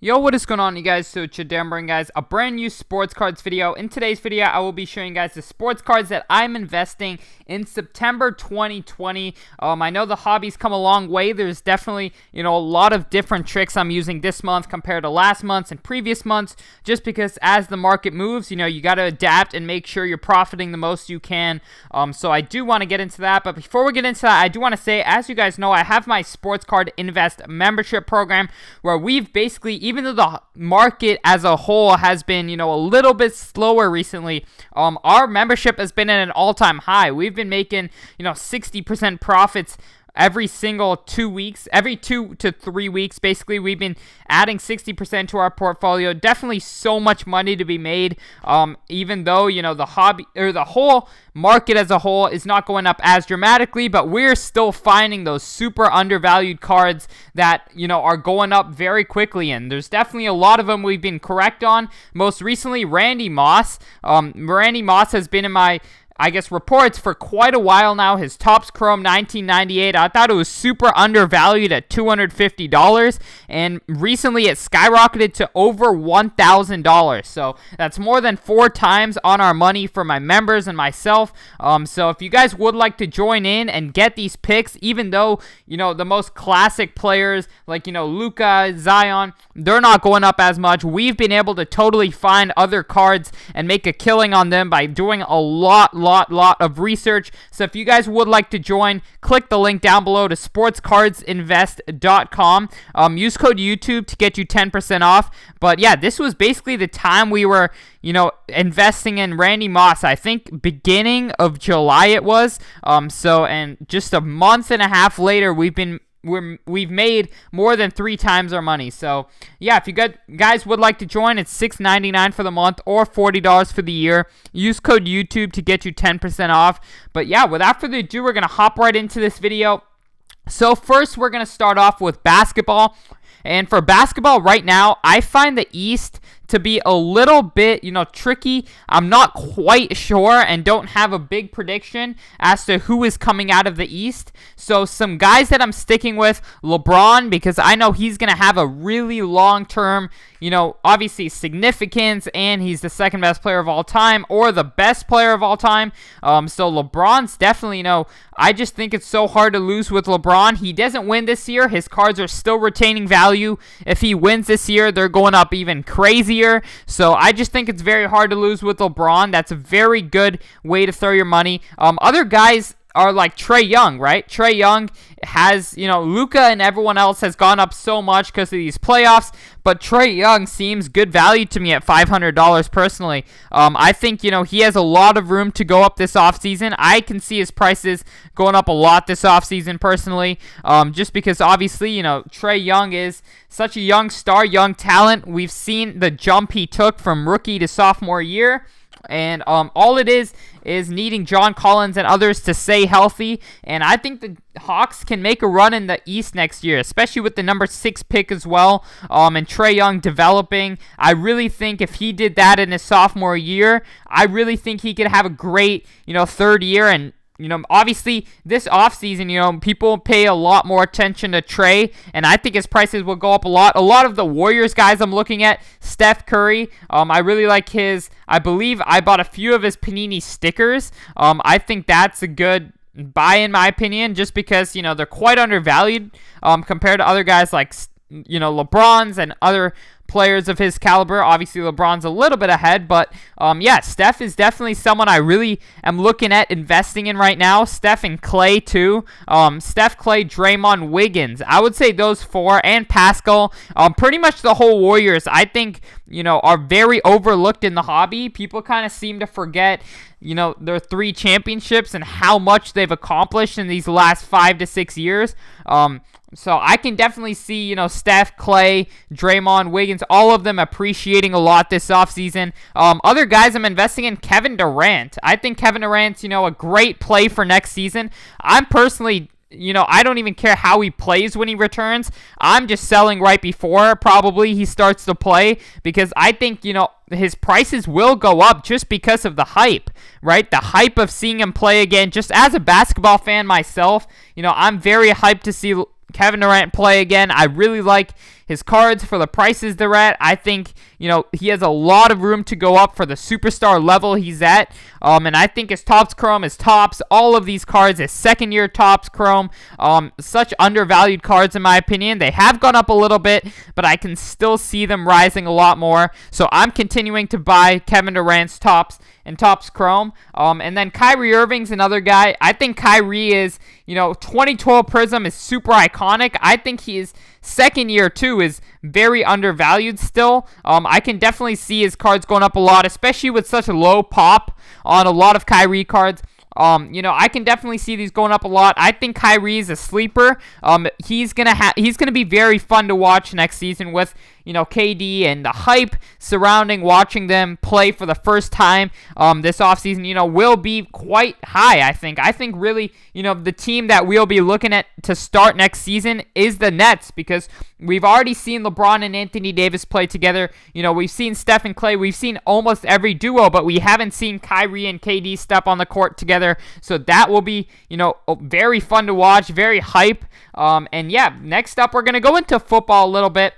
Yo, what is going on, you guys? So, today I'm bringing guys a brand new sports cards video. In today's video, I will be showing you guys the sports cards that I'm investing in September 2020. I know the hobby's come a long way. There's definitely, a lot of different tricks I'm using this month compared to last month's and previous months, just because as the market moves, you got to adapt and make sure you're profiting the most you can. So I do want to get into that, but before we get into that, I do want to say, as you guys know, I have my Sports Card Invest membership program where we've basically, even though the market as a whole has been, a little bit slower recently, our membership has been at an all-time high. We've been making, 60% profits every single 2 weeks, every 2 to 3 weeks. Basically, we've been adding 60% to our portfolio. Definitely so much money to be made, even though, the hobby or the whole market as a whole is not going up as dramatically, but we're still finding those super undervalued cards that, are going up very quickly, and there's definitely a lot of them we've been correct on. Most recently, Randy Moss. Randy Moss has been in my reports for quite a while now. His Topps Chrome 1998, I thought it was super undervalued at $250, and recently it skyrocketed to over $1,000. So that's more than 4 times on our money for my members and myself. So if you guys would like to join in and get these picks, even though, the most classic players like, Luka, Zion, they're not going up as much, we've been able to totally find other cards and make a killing on them by doing a lot of research. So if you guys would like to join, click the link down below to sportscardsinvest.com. Use code YouTube to get you 10% off. But yeah, this was basically the time we were, investing in Randy Moss. I think beginning of July it was. And just a month and a half later, we've made more than 3 times our money. So yeah, if you guys would like to join, it's $6.99 for the month or $40 for the year. Use code YouTube to get you 10% off. But yeah, without further ado, we're gonna hop right into this video. So first, we're gonna start off with basketball. And for basketball right now, I find the East to be a little bit, tricky. I'm not quite sure and don't have a big prediction as to who is coming out of the East. So some guys that I'm sticking with, LeBron, because I know he's going to have a really long-term, obviously significance, and he's the second best player of all time or the best player of all time. So LeBron's definitely, I just think it's so hard to lose with LeBron. He doesn't win this year. His cards are still retaining value. If he wins this year, they're going up even crazier. So I just think it's very hard to lose with LeBron. That's a very good way to throw your money. Other guys are like Trey Young, right? Trey Young has, Luka and everyone else has gone up so much because of these playoffs, but Trey Young seems good value to me at $500 personally. I think, he has a lot of room to go up this offseason. I can see his prices going up a lot this offseason personally, just because obviously, Trey Young is such a young star, young talent. We've seen the jump he took from rookie to sophomore year. And all it is needing John Collins and others to stay healthy. And I think the Hawks can make a run in the East next year, especially with the number 6 pick as well. And Trey Young developing. I really think if he did that in his sophomore year, I really think he could have a great, third year. And obviously this offseason, people pay a lot more attention to Trey, and I think his prices will go up a lot. A lot of the Warriors guys I'm looking at, Steph Curry, I really like I believe I bought a few of his Panini stickers. I think that's a good buy in my opinion, just because, they're quite undervalued compared to other guys like, LeBron's and other players of his caliber. Obviously, LeBron's a little bit ahead, but yeah, Steph is definitely someone I really am looking at investing in right now. Steph and Clay too. Steph, Clay, Draymond, Wiggins. I would say those 4, and Pascal. Pretty much the whole Warriors, I think, are very overlooked in the hobby. People kind of seem to forget, their 3 championships and how much they've accomplished in these last 5 to 6 years. So I can definitely see, Steph, Clay, Draymond, Wiggins, all of them appreciating a lot this offseason. Other guys I'm investing in, Kevin Durant. I think Kevin Durant's, a great play for next season. I'm personally, I don't even care how he plays when he returns. I'm just selling right before probably he starts to play, because I think, his prices will go up just because of the hype, right? The hype of seeing him play again. Just as a basketball fan myself, I'm very hyped to see Kevin Durant play again. I really like his cards for the prices they're at. I think, he has a lot of room to go up for the superstar level he's at. And I think his Topps Chrome, his Topps, all of these cards, his second-year Topps Chrome, such undervalued cards in my opinion. They have gone up a little bit, but I can still see them rising a lot more. So I'm continuing to buy Kevin Durant's Topps and Topps Chrome. And then Kyrie Irving's another guy. I think Kyrie is, 2012 Prism is super iconic. I think his second year too is very undervalued still. I can definitely see his cards going up a lot, especially with such a low pop on a lot of Kyrie cards. I can definitely see these going up a lot. I think Kyrie is a sleeper. He's gonna be very fun to watch next season with, KD and the hype surrounding watching them play for the first time this offseason, will be quite high, I think. I think really, the team that we'll be looking at to start next season is the Nets, because we've already seen LeBron and Anthony Davis play together. We've seen Steph and Clay. We've seen almost every duo, but we haven't seen Kyrie and KD step on the court together. So that will be, very fun to watch, very hype. And yeah, next up, we're going to go into football a little bit.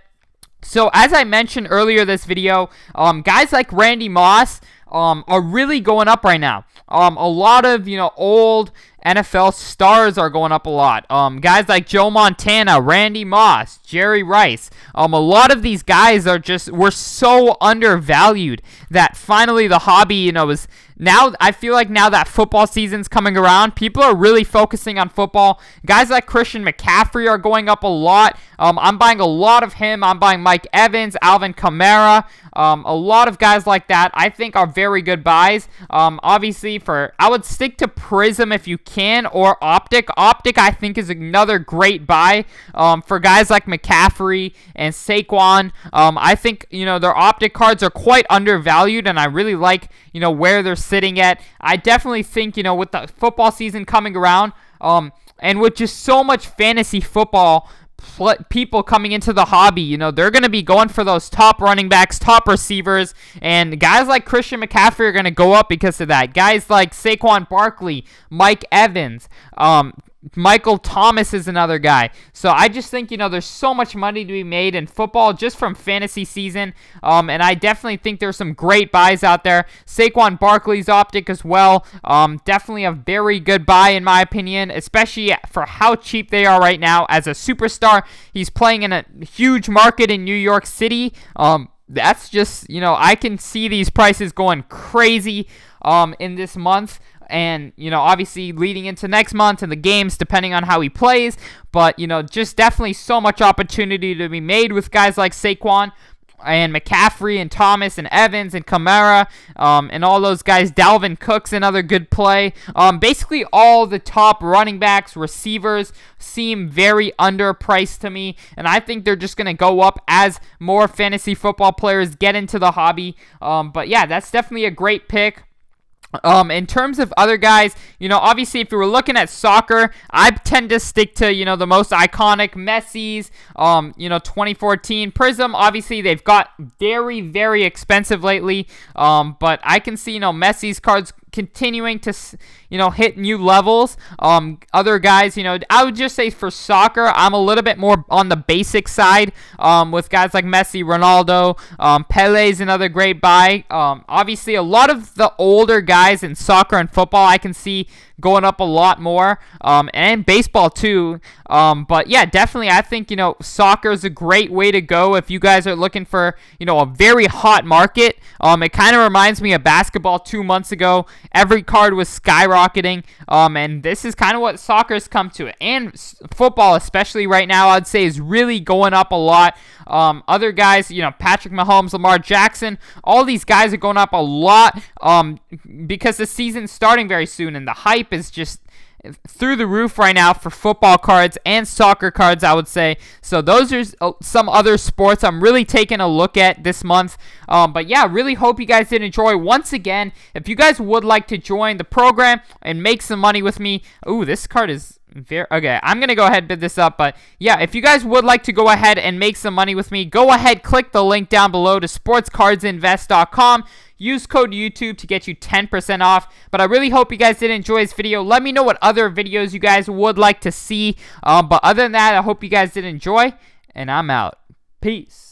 So as I mentioned earlier this video, guys like Randy Moss are really going up right now. A lot of, old NFL stars are going up a lot. Guys like Joe Montana, Randy Moss, Jerry Rice. A lot of these guys were so undervalued that finally the hobby, is now. I feel like now that football season's coming around, people are really focusing on football. Guys like Christian McCaffrey are going up a lot. I'm buying a lot of him. I'm buying Mike Evans, Alvin Kamara. A lot of guys like that I think are very good buys. Obviously, I would stick to Prism if you can, or Optic. Optic I think is another great buy for guys like McCaffrey and Saquon. I think their Optic cards are quite undervalued, and I really like where they're sitting at. I definitely think with the football season coming around, and with just so much fantasy football people coming into the hobby, they're going to be going for those top running backs, top receivers, and guys like Christian McCaffrey are going to go up because of that. Guys like Saquon Barkley, Mike Evans, Michael Thomas is another guy. So I just think, there's so much money to be made in football just from fantasy season. And I definitely think there's some great buys out there. Saquon Barkley's Optic as well. Definitely a very good buy in my opinion, especially for how cheap they are right now as a superstar. He's playing in a huge market in New York City. That's just, I can see these prices going crazy in this month. And, obviously leading into next month and the games, depending on how he plays. But, just definitely so much opportunity to be made with guys like Saquon and McCaffrey and Thomas and Evans and Kamara and all those guys. Dalvin Cook's another good play. Basically, all the top running backs, receivers seem very underpriced to me. And I think they're just going to go up as more fantasy football players get into the hobby. But, yeah, that's definitely a great pick. In terms of other guys, obviously if you were looking at soccer, I tend to stick to, the most iconic Messi's, 2014 Prism. Obviously they've got very, very expensive lately, but I can see, Messi's cards continuing to, hit new levels. Other guys, I would just say for soccer, I'm a little bit more on the basic side with guys like Messi, Ronaldo, Pele's another great buy. Obviously, a lot of the older guys in soccer and football, I can see going up a lot more, and baseball too. But yeah, definitely, I think, soccer is a great way to go if you guys are looking for, a very hot market. It kind of reminds me of basketball 2 months ago. Every card was skyrocketing, and this is kind of what soccer's come to. And football, especially right now, I'd say is really going up a lot. Other guys, Patrick Mahomes, Lamar Jackson, all these guys are going up a lot because the season's starting very soon, and the hype is just through the roof right now for football cards and soccer cards, I would say. So those are some other sports I'm really taking a look at this month. But yeah, really hope you guys did enjoy. Once again, if you guys would like to join the program and make some money with me, ooh, this card is okay, I'm going to go ahead and bid this up, but yeah, if you guys would like to go ahead and make some money with me, go ahead, click the link down below to sportscardsinvest.com. Use code YouTube to get you 10% off. But I really hope you guys did enjoy this video. Let me know what other videos you guys would like to see. But other than that, I hope you guys did enjoy, and I'm out. Peace.